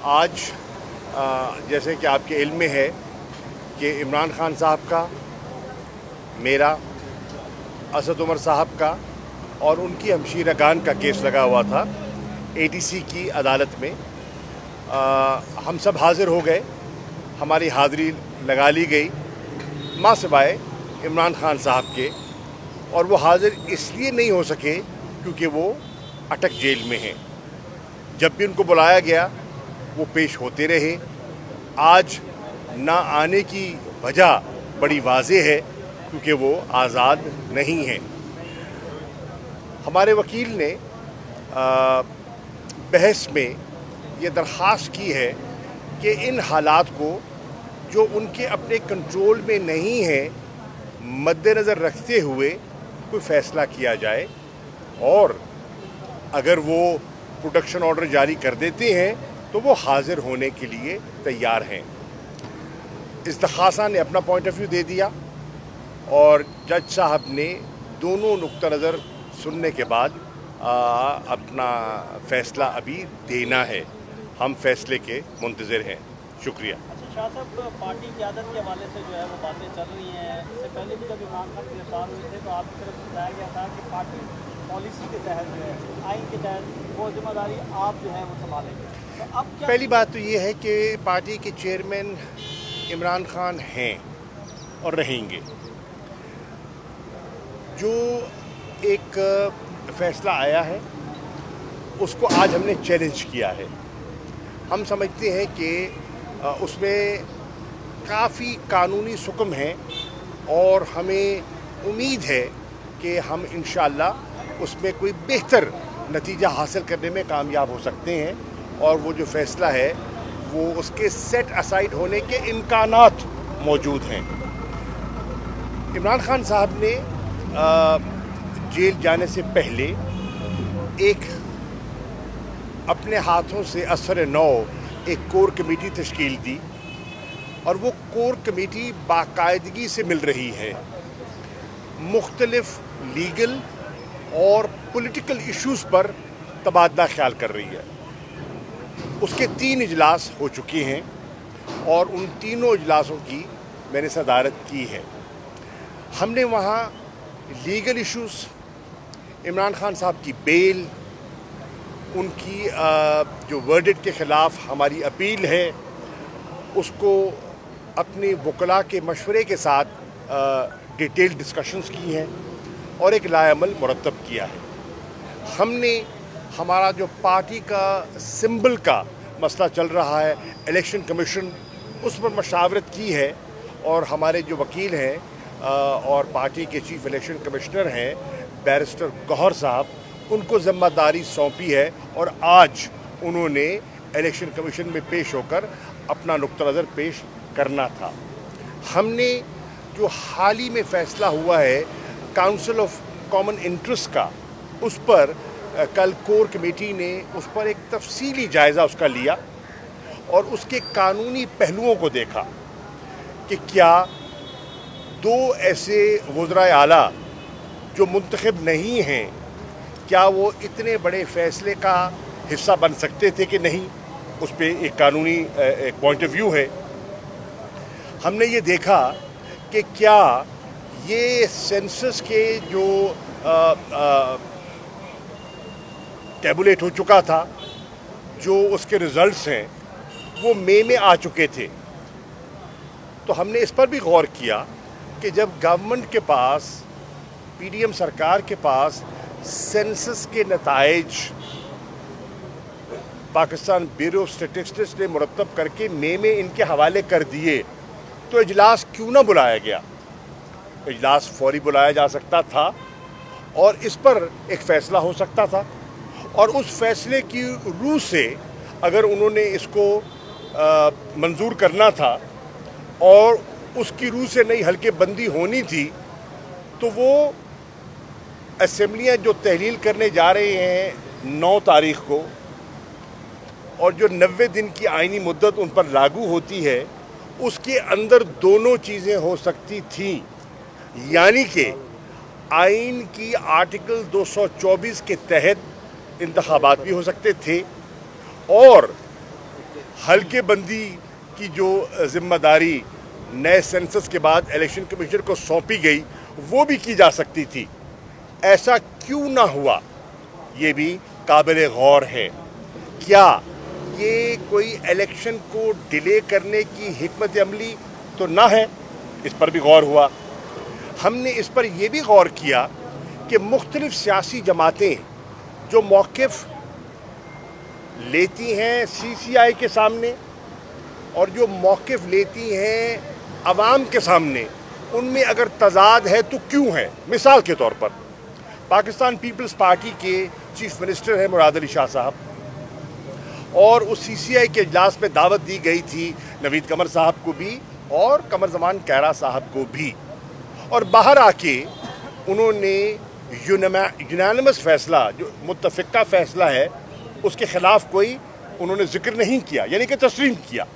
آج جیسے کہ آپ کے علم میں ہے کہ عمران خان صاحب کا، میرا، اسد عمر صاحب کا اور ان کی ہمشیرگان کا کیس لگا ہوا تھا ATC کی عدالت میں۔ ہم سب حاضر ہو گئے، ہماری حاضری لگا لی گئی ماں سوائے عمران خان صاحب کے، اور وہ حاضر اس لیے نہیں ہو سکے کیونکہ وہ اٹک جیل میں ہیں۔ جب بھی ان کو بلایا گیا وہ پیش ہوتے رہے۔ آج نہ آنے کی وجہ بڑی واضح ہے کیونکہ وہ آزاد نہیں ہیں۔ ہمارے وکیل نے بحث میں یہ درخواست کی ہے کہ ان حالات کو جو ان کے اپنے کنٹرول میں نہیں ہیں مد نظر رکھتے ہوئے کوئی فیصلہ کیا جائے، اور اگر وہ پروٹیکشن آرڈر جاری کر دیتے ہیں تو وہ حاضر ہونے کے لیے تیار ہیں۔ استخاصہ نے اپنا پوائنٹ آف ویو دے دیا اور جج صاحب نے دونوں نقطہ نظر سننے کے بعد اپنا فیصلہ ابھی دینا ہے۔ ہم فیصلے کے منتظر ہیں۔ شکریہ۔ شاہ صاحب، پارٹی قیادت کے حوالے سے جو ہے وہ باتیں چل رہی ہیں۔ اس سے پہلے بھی جب عمران خان گرفتار ہوئے تھے تو آپ کی طرف سے بتایا گیا تھا کہ پارٹی پالیسی کے تحت جو ہے، آئین کے تحت وہ ذمہ داری آپ جو ہے وہ سنبھالیں گے۔ تو اب کیا پہلی بات تو یہ ہے کہ پارٹی کے چیئرمین عمران خان ہیں اور رہیں گے۔ جو ایک فیصلہ آیا ہے اس کو آج ہم نے چیلنج کیا ہے۔ ہم سمجھتے ہیں کہ اس میں کافی قانونی سکم ہیں اور ہمیں امید ہے کہ ہم انشاءاللہ اس میں کوئی بہتر نتیجہ حاصل کرنے میں کامیاب ہو سکتے ہیں، اور وہ جو فیصلہ ہے وہ اس کے سیٹ اسائڈ ہونے کے امکانات موجود ہیں۔ عمران خان صاحب نے جیل جانے سے پہلے ایک اپنے ہاتھوں سے اثر نو ایک کور کمیٹی تشکیل دی، اور وہ کور کمیٹی باقاعدگی سے مل رہی ہے، مختلف لیگل اور پولیٹیکل ایشوز پر تبادلہ خیال کر رہی ہے۔ اس کے 3 اجلاس ہو چکے ہیں اور ان تینوں اجلاسوں کی میں نے صدارت کی ہے۔ ہم نے وہاں لیگل ایشوز، عمران خان صاحب کی بیل، ان کی جو ورڈکٹ کے خلاف ہماری اپیل ہے، اس کو اپنے وکلاء کے مشورے کے ساتھ ڈیٹیل ڈسکشنز کی ہیں اور ایک لائحہ عمل مرتب کیا ہے۔ ہم نے ہمارا جو پارٹی کا سمبل کا مسئلہ چل رہا ہے، الیکشن کمیشن، اس پر مشاورت کی ہے، اور ہمارے جو وکیل ہیں اور پارٹی کے چیف الیکشن کمشنر ہیں بیرسٹر گوہر صاحب، ان کو ذمہ داری سونپی ہے، اور آج انہوں نے الیکشن کمیشن میں پیش ہو کر اپنا نقطہ نظر پیش کرنا تھا۔ ہم نے جو حال ہی میں فیصلہ ہوا ہے کاؤنسل آف کامن انٹرسٹ کا، اس پر کل کور کمیٹی نے اس پر ایک تفصیلی جائزہ اس کا لیا اور اس کے قانونی پہلوؤں کو دیکھا کہ کیا 2 ایسے وزرائے اعلیٰ جو منتخب نہیں ہیں، کیا وہ اتنے بڑے فیصلے کا حصہ بن سکتے تھے کہ نہیں۔ اس پہ ایک قانونی ایک پوائنٹ آف ویو ہے۔ ہم نے یہ دیکھا کہ کیا یہ سینسس کے جو ٹیبولیٹ ہو چکا تھا، جو اس کے ریزلٹس ہیں وہ مئی میں آ چکے تھے، تو ہم نے اس پر بھی غور کیا کہ جب گورنمنٹ کے پاس، PDM سرکار کے پاس سینسس کے نتائج پاکستان بیورو آف اسٹیٹسٹکس نے مرتب کر کے مئی میں ان کے حوالے کر دیے، تو اجلاس کیوں نہ بلایا گیا؟ اجلاس فوری بلایا جا سکتا تھا اور اس پر ایک فیصلہ ہو سکتا تھا، اور اس فیصلے کی روح سے اگر انہوں نے اس کو منظور کرنا تھا اور اس کی روح سے نئی حلقے بندی ہونی تھی، تو وہ اسمبلیاں جو تحلیل کرنے جا رہے ہیں 9 تاریخ کو، اور جو 90 دن کی آئینی مدت ان پر لاگو ہوتی ہے، اس کے اندر دونوں چیزیں ہو سکتی تھیں، یعنی کہ آئین کی آرٹیکل 224 کے تحت انتخابات بھی ہو سکتے تھے، اور हल्के बंदी की जो जिम्मेदारी नए सेंसस के बाद इलेक्शन कमीशन को सौंपी गई वो भी की जा सकती थी। ऐसा क्यों ना हुआ, ये भी काबिल गौर है। क्या ये कोई इलेक्शन को डिले करने की हिकमत अमली तो ना है, इस पर भी गौर हुआ। हमने इस पर यह भी गौर किया कि मुख्तलिफ सियासी जमातें जो मौक़िफ़ लेती हैं CCI के सामने और जो मौक़िफ़ लेती हैं अवाम के सामने, उनमें अगर तज़ाद है तो क्यों है। मिसाल के तौर पर पाकिस्तान पीपल्स पार्टी के चीफ मिनिस्टर हैं मुराद अली शाह साहब, और उस CCI के इजलास में दावत दी गई थी नवीद कमर साहब को भी और कमर ज़मान कैरा साहब को भी, और बाहर आके उन्होंने यूनानिमस फैसला जो मुत्तफ़िका फैसला है उसके ख़िलाफ़ कोई उन्होंने ज़िक्र नहीं किया, यानी कि तस्लीम किया।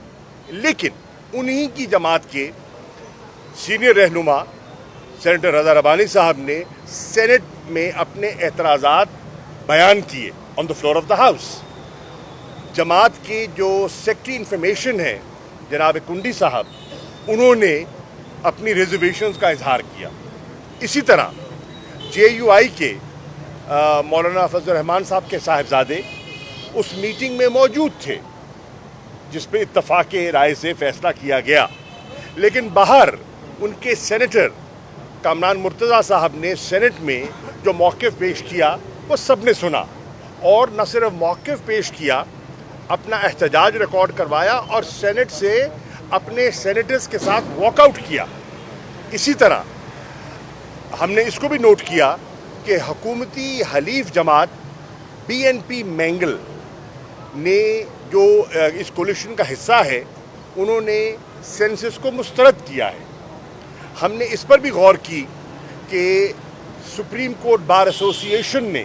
लेकिन उन्हीं की जमात के सीनियर रहनुमा सेनेटर रज़ा रबानी साहब ने सेनेट में अपने एतराज़ात बयान किए on the floor of the house. जमात के जो सेक्रेटरी इंफॉर्मेशन हैं जनाब कुंडी साहब, उन्होंने अपनी रिजर्वेशंस का इजहार किया। इसी तरह JUI के मौलाना फजल रहमान साहब के साहिबजादे उस मीटिंग में मौजूद थे जिस पे इत्तफाक राय से फैसला किया गया, लेकिन बाहर उनके सेनेटर कामरान मुर्तज़ा साहब ने सेनेट में जो मौक़िफ़ पेश किया वो सब ने सुना, और न सिर्फ मौक़िफ़ पेश किया, अपना एहतजाज रिकॉर्ड करवाया और सेनेट से अपने सेनेटर्स के साथ वॉकआउट किया। इसी तरह हमने इसको भी नोट किया कि हुकूमती हलीफ जमात BNP मैंगल ने जो इस कोलिशन का हिस्सा है, उन्होंने सेंसस को मुस्तरद किया है। हमने इस पर भी गौर की कि सुप्रीम कोर्ट बार एसोसिएशन ने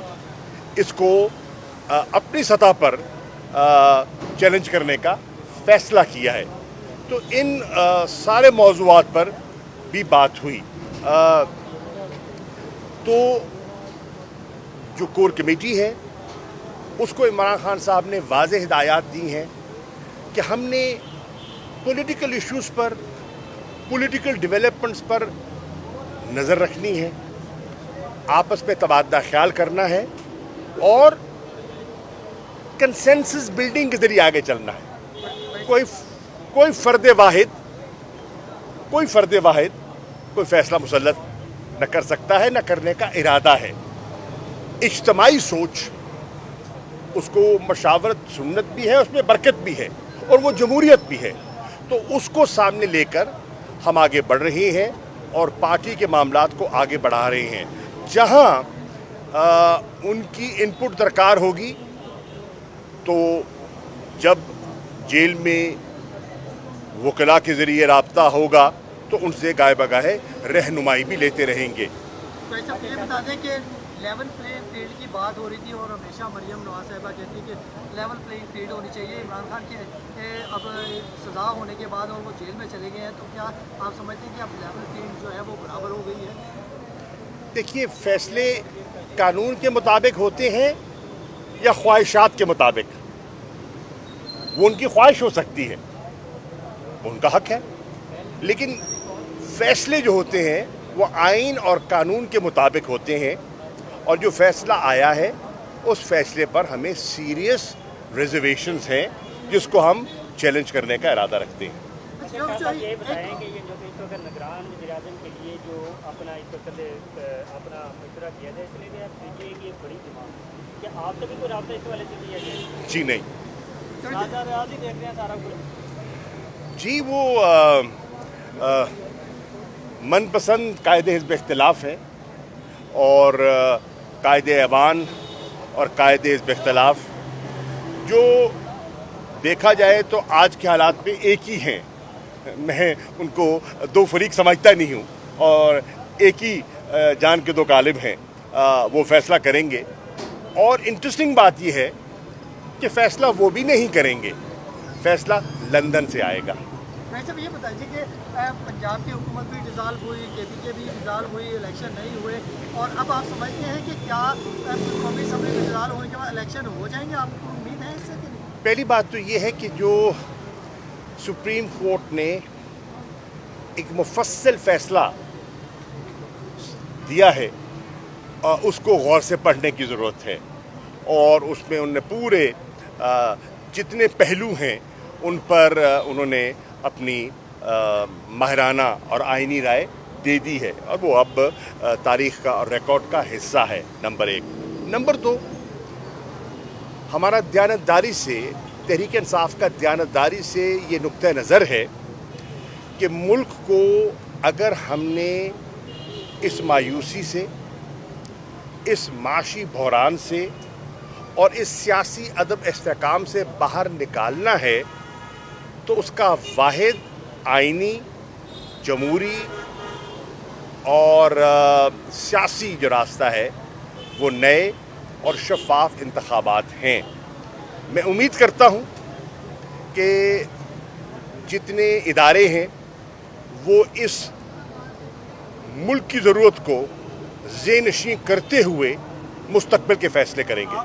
इसको अपनी सतह पर चैलेंज करने का फैसला किया है। तो इन सारे मौज़ूआत पर भी बात हुई। तो जो कोर कमेटी है उसको इमरान खान साहब ने वाज़ेह हिदायत दी हैं कि हमने पॉलिटिकल इश्यूज़ पर, पॉलिटिकल डेवलपमेंट्स पर नज़र रखनी है, आपस में तबादला ख्याल करना है और कंसेंसस बिल्डिंग के ज़रिए आगे चलना है। कोई फ़र्द वाहिद कोई फ़ैसला मुसल्लत न कर सकता है, न करने का इरादा है। इज्तिमाई सोच, उसको मशावरत सुन्नत भी है, उसमें बरकत भी है और वो जमहूरियत भी है। तो उसको सामने लेकर हम आगे बढ़ रहे हैं और पार्टी के मामलात को आगे बढ़ा रहे हैं। जहां उनकी इनपुट दरकार होगी तो जब जेल में वकला के ज़रिए राब्ता होगा तो उनसे गाय बगाहे रहनुमाई भी लेते रहेंगे। तो ऐसा ये बता दें कि लेवल प्लेइंग फील्ड की बात हो रही थी और हमेशा मरियम नवाज साहिबा कहती है कि लेवल प्लेइंग फील्ड होनी चाहिए। इमरान खान के अब सज़ा होने के बाद और वो जेल में चले गए हैं, तो क्या आप समझते हैं कि अब लेवल फील्ड जो है वो बराबर हो गई है? देखिए, फैसले कानून के मुताबिक होते हैं या ख्वाहिशात के मुताबिक। वो उनकी ख्वाहिश हो सकती है, उनका हक है, लेकिन फैसले जो होते हैं वो आइन और कानून के मुताबिक होते हैं। और जो फैसला आया है उस फैसले पर हमें सीरियस रिजर्वेशंस हैं जिसको हम चैलेंज करने का इरादा रखते हैं। ये बताएं कि ये जो इस वक्त निगरान वज़ीर-ए-आज़म के लिए जो अपना इस वक्त अपना मशवरा किया जाए, इसलिए भी आप देखिए कि एक बड़ी डिमांड, क्या आपसे भी कोई राब्ता इस वाले से किया जाए? जी नहीं ही देख रहे हैं सारा कुछ। जी, वो मनपसंद कायदे हिज़्ब इख्तिलाफ है और कायदे ऐवान और कायदे हिज़्ब इख्तिलाफ जो देखा जाए तो आज के हालात में एक ही हैं। मैं उनको दो फरीक समझता नहीं हूँ और एक ही जान के दो गालिब हैं। वो फैसला करेंगे और इंटरेस्टिंग बात यह है कि फ़ैसला वो भी नहीं करेंगे, फ़ैसला लंदन से आएगा। वैसे भी ये बताइए कि पंजाब की हुकूमत भी डिज़ाल्व हुई, KP के भी डिज़ाल्व हुई, इलेक्शन नहीं हुए, और अब आप समझते हैं कि क्या कौमी असम्बली में डिज़ाल्व होने के बाद इलेक्शन हो जाएंगे? आपको उम्मीद है इससे कि नहीं? पहली बात तो ये है कि जो सुप्रीम कोर्ट ने एक मुफस्सल फैसला दिया है, उसको गौर से पढ़ने की ज़रूरत है और उसमें उन्होंने पूरे जितने पहलू हैं उन पर उन्होंने अपनी माहिराना और आइनी राय दे दी है और वो अब तारीख़ का और रिकॉर्ड का हिस्सा है, नंबर 1। नंबर 2, हमारा दयानतदारी से, तहरीक इंसाफ का दयानतदारी से ये नुक्ता नज़र है कि मुल्क को अगर हमने इस मायूसी से, इस माशी बहरान से और इस सियासी अदब इस्तेहकाम से बाहर निकालना है तो उसका वाहिद आइनी, जमहूरी और सियासी जो रास्ता है वो नए और शफाफ इंतखाबात हैं। मैं उम्मीद करता हूँ कि जितने इदारे हैं वो इस मुल्क की ज़रूरत को ज़ेनशीं करते हुए मुस्तक़बिल के फ़ैसले करेंगे।